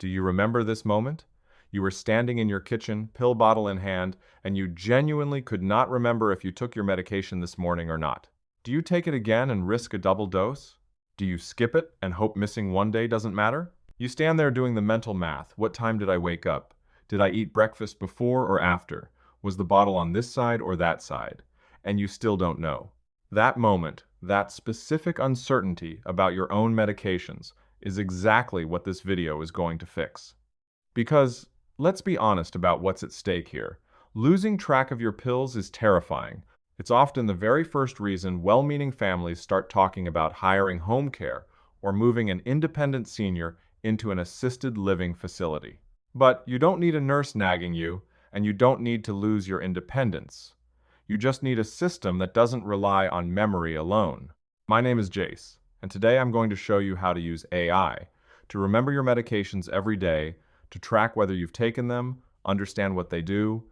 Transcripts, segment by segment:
Do you remember this moment? You were standing in your kitchen, pill bottle in hand, and you genuinely could not remember if you took your medication this morning or not. Do you take it again and risk a double dose? Do you skip it and hope missing one day doesn't matter? You stand there doing the mental math. What time did I wake up? Did I eat breakfast before or after? Was the bottle on this side or that side? And you still don't know. That moment, that specific uncertainty about your own medications, is exactly what this video is going to fix. Because, let's be honest about what's at stake here. Losing track of your pills is terrifying. It's often the very first reason well-meaning families start talking about hiring home care or moving an independent senior into an assisted living facility. But you don't need a nurse nagging you, and you don't need to lose your independence. You just need a system that doesn't rely on memory alone. My name is Jace, and today I'm going to show you how to use AI to remember your medications every day, to track whether you've taken them, understand what they do,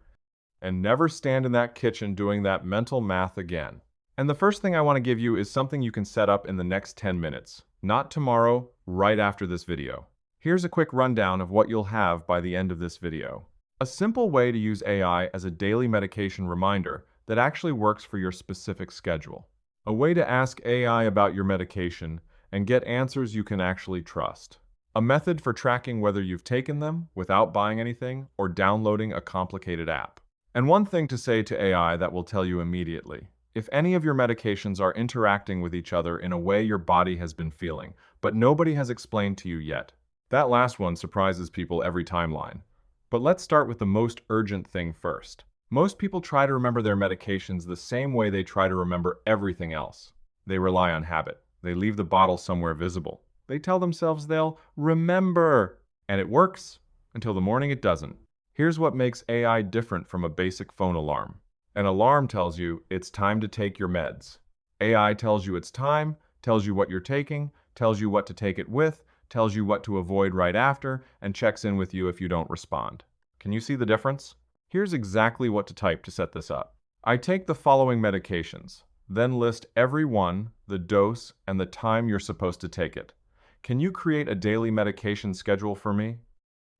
and never stand in that kitchen doing that mental math again. And the first thing I want to give you is something you can set up in the next 10 minutes, not tomorrow, right after this video. Here's a quick rundown of what you'll have by the end of this video. A simple way to use AI as a daily medication reminder that actually works for your specific schedule. A way to ask AI about your medication and get answers you can actually trust. A method for tracking whether you've taken them without buying anything or downloading a complicated app. And one thing to say to AI that will tell you immediately: if any of your medications are interacting with each other in a way your body has been feeling, but nobody has explained to you yet. That last one surprises people every timeline. But let's start with the most urgent thing first. Most people try to remember their medications the same way they try to remember everything else. They rely on habit. They leave the bottle somewhere visible. They tell themselves they'll remember, and it works until the morning it doesn't. Here's what makes AI different from a basic phone alarm. An alarm tells you it's time to take your meds. AI tells you it's time, tells you what you're taking, tells you what to take it with, tells you what to avoid right after, and checks in with you if you don't respond. Can you see the difference? Here's exactly what to type to set this up. I take the following medications, then list every one, the dose, and the time you're supposed to take it. Can you create a daily medication schedule for me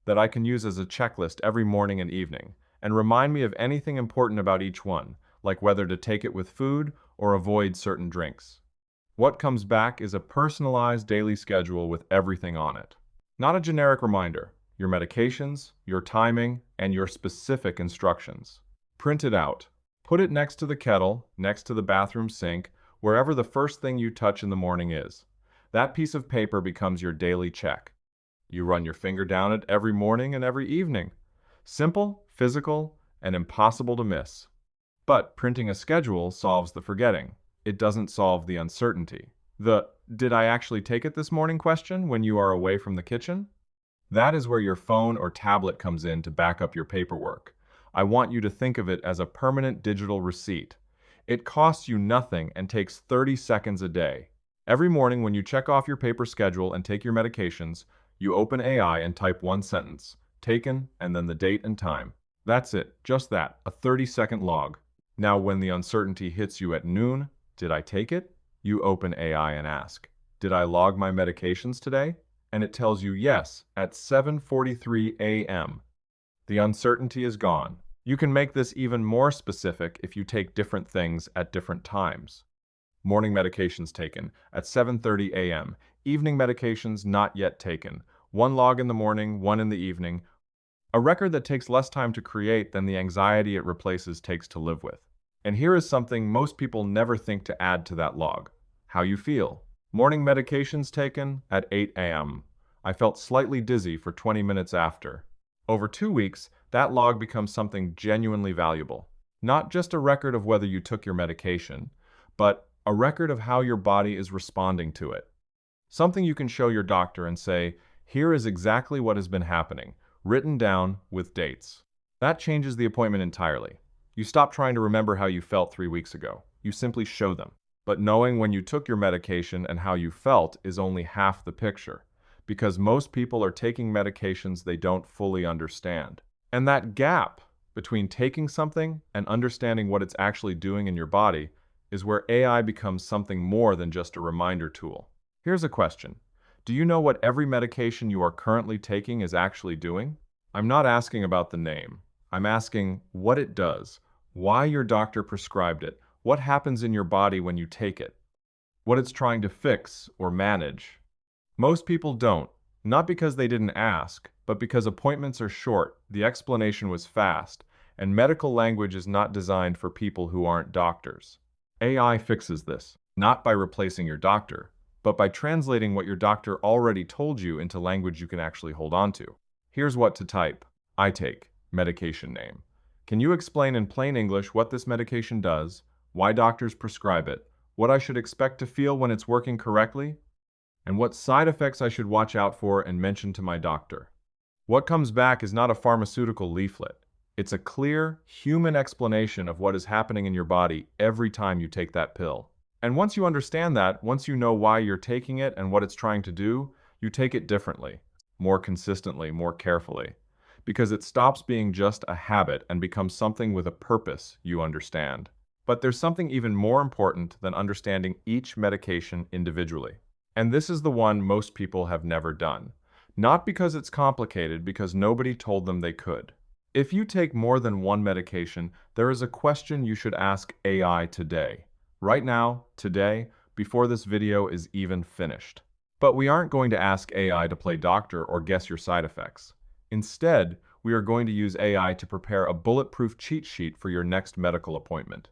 that I can use as a checklist every morning and evening, and remind me of anything important about each one, like whether to take it with food or avoid certain drinks? What comes back is a personalized daily schedule with everything on it. Not a generic reminder. Your medications, your timing, and your specific instructions. Print it out. Put it next to the kettle, next to the bathroom sink, wherever the first thing you touch in the morning is. That piece of paper becomes your daily check. You run your finger down it every morning and every evening. Simple, physical, and impossible to miss. But printing a schedule solves the forgetting. It doesn't solve the uncertainty. The "did I actually take it this morning" question when you are away from the kitchen? That is where your phone or tablet comes in to back up your paperwork. I want you to think of it as a permanent digital receipt. It costs you nothing and takes 30 seconds a day. Every morning when you check off your paper schedule and take your medications, you open AI and type one sentence, taken, and then the date and time. That's it, just that, a 30-second log. Now when the uncertainty hits you at noon, did I take it? You open AI and ask, did I log my medications today? And it tells you yes at 7:43 a.m. The uncertainty is gone. You can make this even more specific if you take different things at different times. Morning medications taken at 7:30 a.m. Evening medications not yet taken. One log in the morning, one in the evening. A record that takes less time to create than the anxiety it replaces takes to live with. And here is something most people never think to add to that log. How you feel. Morning medications taken at 8 a.m. I felt slightly dizzy for 20 minutes after. Over 2 weeks, that log becomes something genuinely valuable. Not just a record of whether you took your medication, but a record of how your body is responding to it. Something you can show your doctor and say, here is exactly what has been happening, written down with dates. That changes the appointment entirely. You stop trying to remember how you felt 3 weeks ago. You simply show them. But knowing when you took your medication and how you felt is only half the picture, because most people are taking medications they don't fully understand. And that gap between taking something and understanding what it's actually doing in your body is where AI becomes something more than just a reminder tool. Here's a question. Do you know what every medication you are currently taking is actually doing? I'm not asking about the name. I'm asking what it does, why your doctor prescribed it, what happens in your body when you take it, what it's trying to fix or manage. Most people don't, not because they didn't ask, but because appointments are short, the explanation was fast, and medical language is not designed for people who aren't doctors. AI fixes this, not by replacing your doctor, but by translating what your doctor already told you into language you can actually hold on to. Here's what to type. I take medication name. Can you explain in plain English what this medication does, why doctors prescribe it, what I should expect to feel when it's working correctly, and what side effects I should watch out for and mention to my doctor? What comes back is not a pharmaceutical leaflet. It's a clear, human explanation of what is happening in your body every time you take that pill. And once you understand that, once you know why you're taking it and what it's trying to do, you take it differently, more consistently, more carefully. Because it stops being just a habit and becomes something with a purpose you understand. But there's something even more important than understanding each medication individually. And this is the one most people have never done. Not because it's complicated, because nobody told them they could. If you take more than one medication, there is a question you should ask AI today. Right now, today, before this video is even finished. But we aren't going to ask AI to play doctor or guess your side effects. Instead, we are going to use AI to prepare a bulletproof cheat sheet for your next medical appointment.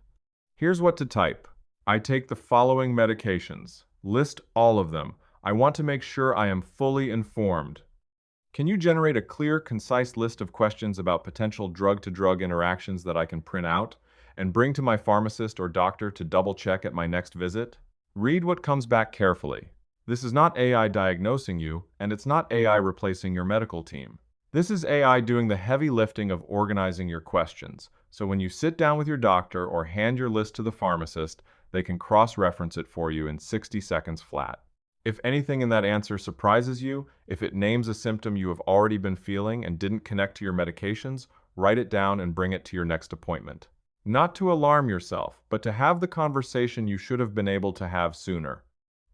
Here's what to type. I take the following medications. List all of them. I want to make sure I am fully informed. Can you generate a clear, concise list of questions about potential drug-to-drug interactions that I can print out and bring to my pharmacist or doctor to double-check at my next visit? Read what comes back carefully. This is not AI diagnosing you, and it's not AI replacing your medical team. This is AI doing the heavy lifting of organizing your questions, so when you sit down with your doctor or hand your list to the pharmacist, they can cross-reference it for you in 60 seconds flat. If anything in that answer surprises you, if it names a symptom you have already been feeling and didn't connect to your medications, write it down and bring it to your next appointment. Not to alarm yourself, but to have the conversation you should have been able to have sooner.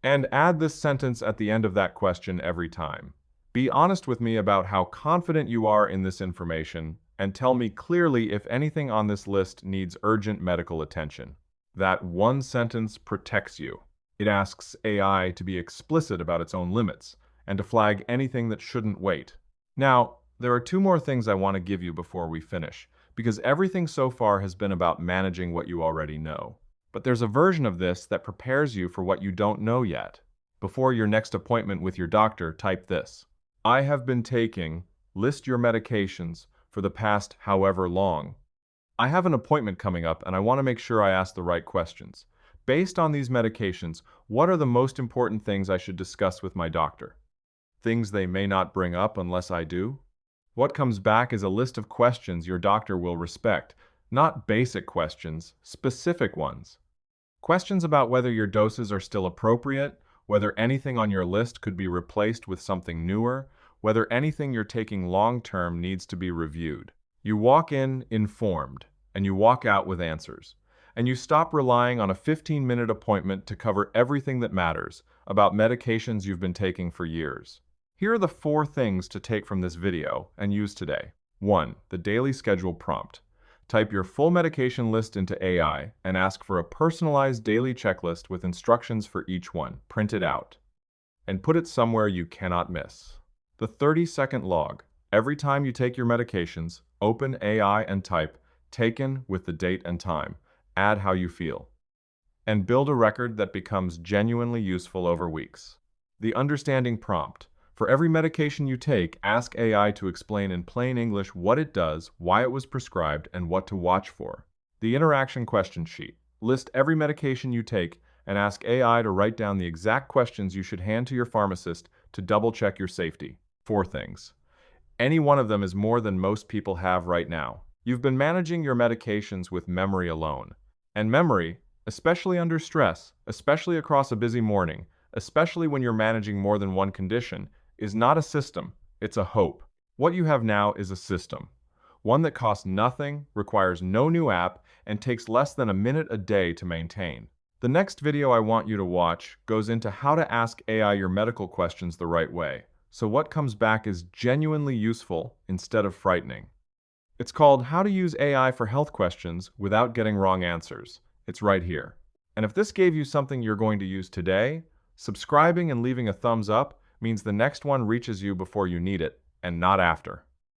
And add this sentence at the end of that question every time. Be honest with me about how confident you are in this information, and tell me clearly if anything on this list needs urgent medical attention. That one sentence protects you. It asks AI to be explicit about its own limits, and to flag anything that shouldn't wait. Now, there are two more things I want to give you before we finish, because everything so far has been about managing what you already know. But there's a version of this that prepares you for what you don't know yet. Before your next appointment with your doctor, type this. I have been taking, list your medications, for the past however long. I have an appointment coming up and I want to make sure I ask the right questions. Based on these medications, what are the most important things I should discuss with my doctor? Things they may not bring up unless I do? What comes back is a list of questions your doctor will respect, not basic questions, specific ones. Questions about whether your doses are still appropriate, whether anything on your list could be replaced with something newer, whether anything you're taking long-term needs to be reviewed. You walk in informed, and you walk out with answers. And you stop relying on a 15-minute appointment to cover everything that matters about medications you've been taking for years. Here are the 4 things to take from this video and use today. 1. The daily schedule prompt. Type your full medication list into AI and ask for a personalized daily checklist with instructions for each one. Print it out and put it somewhere you cannot miss. The 30-second log. Every time you take your medications, open AI and type taken with the date and time. Add how you feel, and build a record that becomes genuinely useful over weeks. The understanding prompt. For every medication you take, ask AI to explain in plain English what it does, why it was prescribed, and what to watch for. The interaction question sheet. List every medication you take and ask AI to write down the exact questions you should hand to your pharmacist to double-check your safety. 4 things. Any one of them is more than most people have right now. You've been managing your medications with memory alone. And memory, especially under stress, especially across a busy morning, especially when you're managing more than one condition, is not a system, it's a hope. What you have now is a system. One that costs nothing, requires no new app, and takes less than a minute a day to maintain. The next video I want you to watch goes into how to ask AI your medical questions the right way, so what comes back is genuinely useful instead of frightening. It's called How to Use AI for Health Questions Without Getting Wrong Answers. It's right here. And if this gave you something you're going to use today, subscribing and leaving a thumbs up means the next one reaches you before you need it, and not after.